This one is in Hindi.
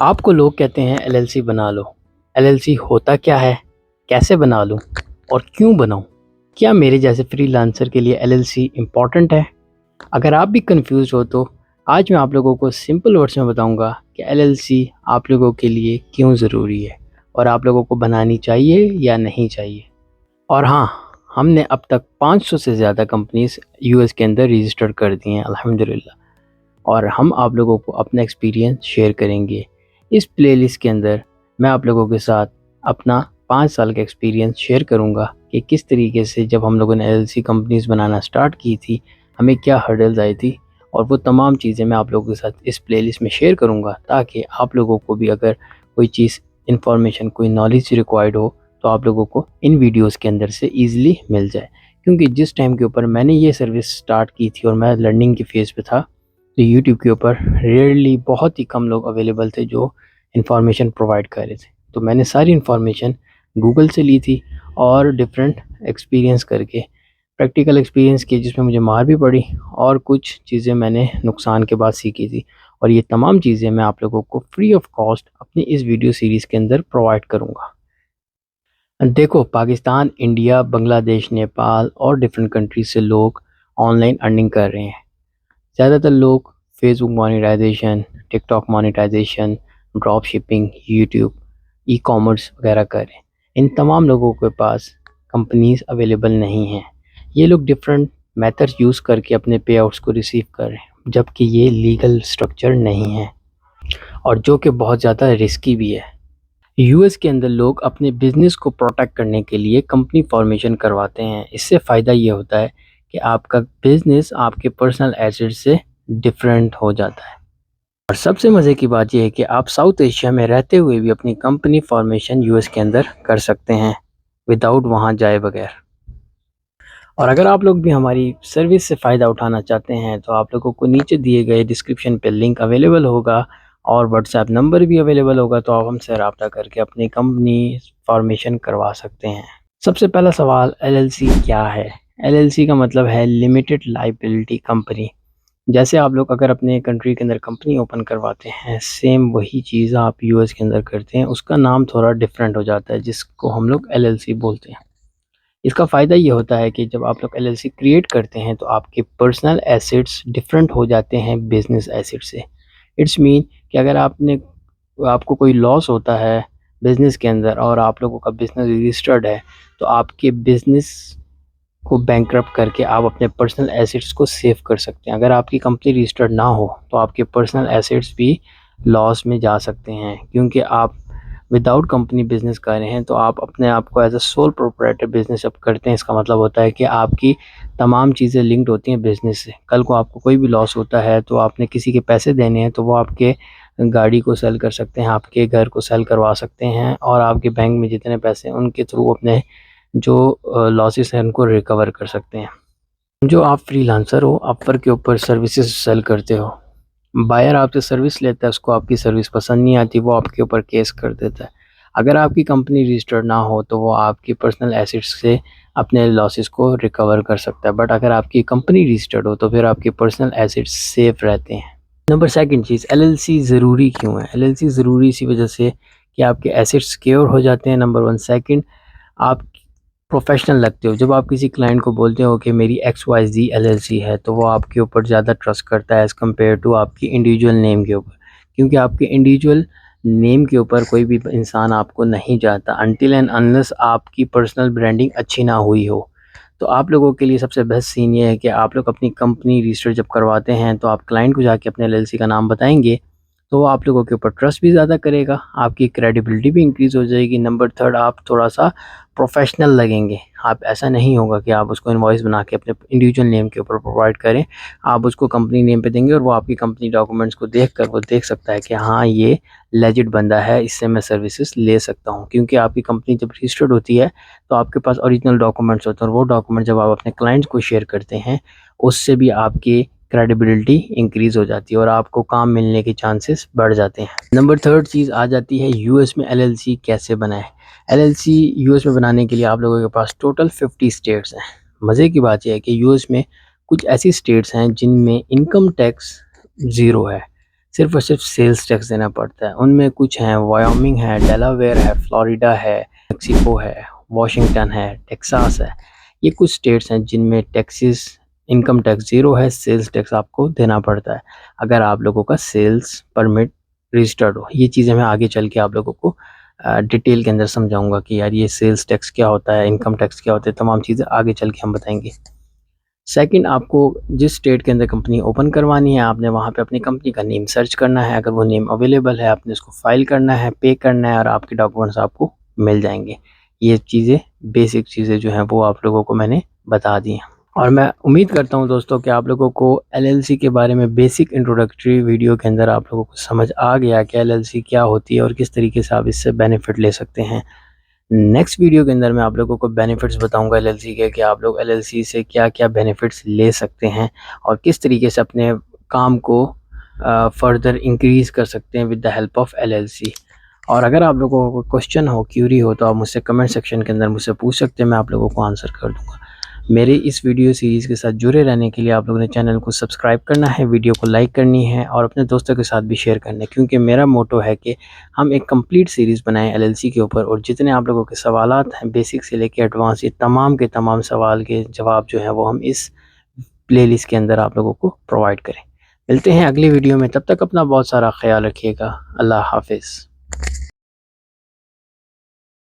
आपको लोग कहते हैं एलएलसी बना लो। एलएलसी होता क्या है? कैसे बना लूँ? और क्यों बनाऊँ? क्या मेरे जैसे फ्रीलांसर के लिए एलएलसी इम्पोर्टेंट है? अगर आप भी कंफ्यूज हो तो आज मैं आप लोगों को सिंपल वर्ड्स में बताऊंगा कि एलएलसी आप लोगों के लिए क्यों ज़रूरी है और आप लोगों को बनानी चाहिए या नहीं चाहिए। और हाँ, हमने अब तक 500 से ज़्यादा कंपनीज यूएस के अंदर रजिस्टर कर दी हैं अल्हम्दुलिल्लाह। और हम आप लोगों को अपना एक्सपीरियंस शेयर करेंगे। इस प्लेलिस्ट के अंदर मैं आप लोगों के साथ अपना 5 साल का एक्सपीरियंस शेयर करूंगा कि किस तरीके से जब हम लोगों ने एलएलसी कंपनीज बनाना स्टार्ट की थी, हमें क्या हर्डल्स आई थी, और वो तमाम चीज़ें मैं आप लोगों के साथ इस प्लेलिस्ट में शेयर करूंगा ताकि आप लोगों को भी अगर कोई चीज़ इन्फॉर्मेशन कोई नॉलेज रिक्वायर्ड हो तो आप लोगों को इन वीडियोज़ के अंदर से ईज़िली मिल जाए। क्योंकि जिस टाइम के ऊपर मैंने ये सर्विस स्टार्ट की थी और मैं लर्निंग की फ़ेज़ पे था, तो यूट्यूब के ऊपर रेयरली बहुत ही कम लोग अवेलेबल थे जो इन्फॉर्मेशन प्रोवाइड कर रहे थे। तो मैंने सारी इन्फॉर्मेशन गूगल से ली थी और डिफरेंट एक्सपीरियंस करके प्रैक्टिकल एक्सपीरियंस किए जिसमें मुझे मार भी पड़ी और कुछ चीज़ें मैंने नुकसान के बाद सीखी थी। और ये तमाम चीज़ें मैं आप लोगों को फ्री ऑफ कॉस्ट अपनी इस वीडियो सीरीज़ के अंदर प्रोवाइड करूँगा। देखो, पाकिस्तान, इंडिया, बांग्लादेश, नेपाल और डिफरेंट कंट्रीज से लोग ऑनलाइन अर्निंग कर रहे हैं। ज़्यादातर लोग Facebook monetization, TikTok monetization, drop shipping, YouTube, e commerce वगैरह करें। इन तमाम लोगों के पास कंपनीज अवेलेबल नहीं हैं। ये लोग डिफरेंट मेथड्स यूज़ करके अपने पे आउट्स को रिसीव कर रहे हैं, जबकि ये लीगल स्ट्रक्चर नहीं है और जो कि बहुत ज़्यादा रिस्की भी है। यूएस के अंदर लोग अपने बिजनेस को प्रोटेक्ट करने के लिए कंपनी फॉर्मेशन करवाते हैं। इससे फ़ायदा ये होता है कि आपका बिजनेस आपके पर्सनल एसेट से डिफरेंट हो जाता है। और सबसे मज़े की बात यह है कि आप साउथ एशिया में रहते हुए भी अपनी कंपनी फॉर्मेशन यूएस के अंदर कर सकते हैं विदाउट वहाँ जाए बगैर। और अगर आप लोग भी हमारी सर्विस से फ़ायदा उठाना चाहते हैं तो आप लोगों को नीचे दिए गए डिस्क्रिप्शन पे लिंक अवेलेबल होगा और व्हाट्सएप नंबर भी अवेलेबल होगा, तो आप हमसे रब्ता करके अपनी कंपनी फॉर्मेशन करवा सकते हैं। सबसे पहला सवाल, एलएलसी क्या है? एलएलसी का मतलब है लिमिटेड लाइबिलिटी कंपनी। जैसे आप लोग अगर अपने कंट्री के अंदर कंपनी ओपन करवाते हैं, सेम वही चीज़ आप यूएस के अंदर करते हैं, उसका नाम थोड़ा डिफरेंट हो जाता है जिसको हम लोग एलएलसी बोलते हैं। इसका फ़ायदा ये होता है कि जब आप लोग एलएलसी क्रिएट करते हैं तो आपके पर्सनल एसेट्स डिफरेंट हो जाते हैं बिजनेस एसेट से। इट्स मीन कि अगर आपको कोई लॉस होता है बिज़नेस के अंदर और आप लोगों का बिज़नेस रजिस्टर्ड है, तो आपके बिज़नेस को बैंकरप्ट करके आप अपने पर्सनल एसेट्स को सेव कर सकते हैं। अगर आपकी कंपनी रजिस्टर्ड ना हो तो आपके पर्सनल एसेट्स भी लॉस में जा सकते हैं, क्योंकि आप विदाउट कंपनी बिजनेस कर रहे हैं। तो आप अपने आप को as a sole proprietor business अब करते हैं। इसका मतलब होता है कि आपकी तमाम चीज़ें लिंक्ड होती हैं बिजनेस से। कल को आपको कोई भी लॉस होता है तो आपने किसी के पैसे देने हैं, तो वो आपके गाड़ी को सेल कर सकते हैं, आपके घर को सेल करवा सकते हैं और आपके बैंक में जितने पैसे हैं उनके थ्रू अपने जो लॉसेस हैं उनको रिकवर कर सकते हैं। जो आप फ्रीलांसर हो, अपवर्क के ऊपर सर्विसेज सेल करते हो, बायर आपसे सर्विस लेता है, उसको आपकी सर्विस पसंद नहीं आती, वो आपके ऊपर केस कर देता है। अगर आपकी कंपनी रजिस्टर्ड ना हो तो वो आपकी पर्सनल एसेट्स से अपने लॉसेस को रिकवर कर सकता है। बट अगर आपकी कंपनी रजिस्टर्ड हो तो फिर आपके पर्सनल एसेट्स सेफ रहते हैं। नंबर सेकंड चीज़, एलएलसी ज़रूरी क्यों है? एलएलसी ज़रूरी इसी वजह से कि आपके एसेट्स सिक्योर हो जाते हैं, नंबर वन। सेकंड, आप प्रोफेशनल लगते हो। जब आप किसी क्लाइंट को बोलते हो कि मेरी XYZ एलएलसी है, तो वो आपके ऊपर ज़्यादा ट्रस्ट करता है एज़ कम्पेयर टू आपकी इंडिविजुअल नेम के ऊपर। क्योंकि आपके इंडिविजुअल नेम के ऊपर कोई भी इंसान आपको नहीं जानता अनटिल एंड अनलेस आपकी पर्सनल ब्रांडिंग अच्छी ना हुई हो। तो आप लोगों के लिए सबसे बेस्ट सीन ये है कि आप लोग अपनी कंपनी रजिस्टर जब करवाते हैं तो आप क्लाइंट को जाके अपने एलएलसी का नाम बताएंगे, तो वो आप लोगों के ऊपर ट्रस्ट भी ज़्यादा करेगा, आपकी क्रेडिबिलिटी भी इंक्रीज़ हो जाएगी। नंबर थर्ड, आप थोड़ा सा प्रोफेशनल लगेंगे। आप ऐसा नहीं होगा कि आप उसको इनवॉइस बना के अपने इंडिविजुअल नेम के ऊपर प्रोवाइड करें, आप उसको कंपनी नेम पे देंगे और वो आपकी कंपनी डॉक्यूमेंट्स को देखकर वो देख सकता है कि हाँ, ये लेजिट बंदा है, इससे मैं सर्विसेज ले सकता हूँ। क्योंकि आपकी कंपनी जब रजिस्टर्ड होती है तो आपके पास ओरिजिनल डॉक्यूमेंट्स होते हैं और वो डॉक्यूमेंट जब आप अपने क्लाइंट्स को शेयर करते हैं, उससे भी आपकी क्रेडिबिलिटी इंक्रीज़ हो जाती है और आपको काम मिलने के चांसेस बढ़ जाते हैं। नंबर थर्ड चीज़ आ जाती है यूएस में एलएलसी कैसे बनाएं। एलएलसी यूएस में बनाने के लिए आप लोगों के पास टोटल 50 स्टेट्स हैं। मज़े की बात यह है कि यूएस में कुछ ऐसी स्टेट्स हैं जिनमें इनकम टैक्स ज़ीरो है। सिर्फ़ और सिर्फ सेल्स टैक्स देना पड़ता है। उनमें कुछ हैं वायोमिंग है, डेलावेयर है, फ्लोरिडा है, मेक्सिको है, वाशिंगटन है, टेक्सास है। ये कुछ स्टेट्स हैं जिनमें टैक्सेस इनकम टैक्स ज़ीरो है, सेल्स टैक्स आपको देना पड़ता है अगर आप लोगों का सेल्स परमिट रजिस्टर्ड हो। ये चीज़ें मैं आगे चल के आप लोगों को डिटेल के अंदर समझाऊँगा कि यार ये सेल्स टैक्स क्या होता है, इनकम टैक्स क्या होता है, तमाम चीज़ें आगे चल के हम बताएँगे। सेकंड, आपको जिस स्टेट के अंदर कंपनी ओपन करवानी है, आपने वहाँ पे अपनी कंपनी का नेम सर्च करना है। अगर वो नेम अवेलेबल है, आपने उसको फ़ाइल करना है, पे करना है और आपके डॉक्यूमेंट्स आपको मिल जाएँगे। ये चीज़ें, बेसिक चीज़ें जो हैं वो आप लोगों को मैंने बता दी हैं। और मैं उम्मीद करता हूँ दोस्तों कि आप लोगों को एलएलसी के बारे में बेसिक इंट्रोडक्टरी वीडियो के अंदर आप लोगों को समझ आ गया कि एलएलसी क्या होती है और किस तरीके से आप इससे बेनिफिट ले सकते हैं। नेक्स्ट वीडियो के अंदर मैं आप लोगों को बेनिफिट्स बताऊंगा एलएलसी के, कि आप लोग एलएलसी से क्या-क्या बेनिफिट्स ले सकते हैं और किस तरीके से अपने काम को फर्दर इंक्रीज़ कर सकते हैं with the help of LLC. और अगर आप लोगों को क्वेश्चन हो, क्यूरी हो, तो आप मुझसे कमेंट सेक्शन के अंदर मुझसे पूछ सकते हैं, मैं आप लोगों को आंसर कर दूँगा। मेरे इस वीडियो सीरीज़ के साथ जुड़े रहने के लिए आप लोगों ने चैनल को सब्सक्राइब करना है, वीडियो को लाइक करनी है और अपने दोस्तों के साथ भी शेयर करना है, क्योंकि मेरा मोटो है कि हम एक कंप्लीट सीरीज़ बनाएं एलएलसी के ऊपर और जितने आप लोगों के सवालात हैं बेसिक से लेके एडवांस, ये तमाम के तमाम सवाल के जवाब जो हैं वो हम इस प्लेलिस्ट के अंदर आप लोगों को प्रोवाइड करें। मिलते हैं अगली वीडियो में, तब तक अपना बहुत सारा ख्याल रखिएगा। अल्लाह हाफ़िज़।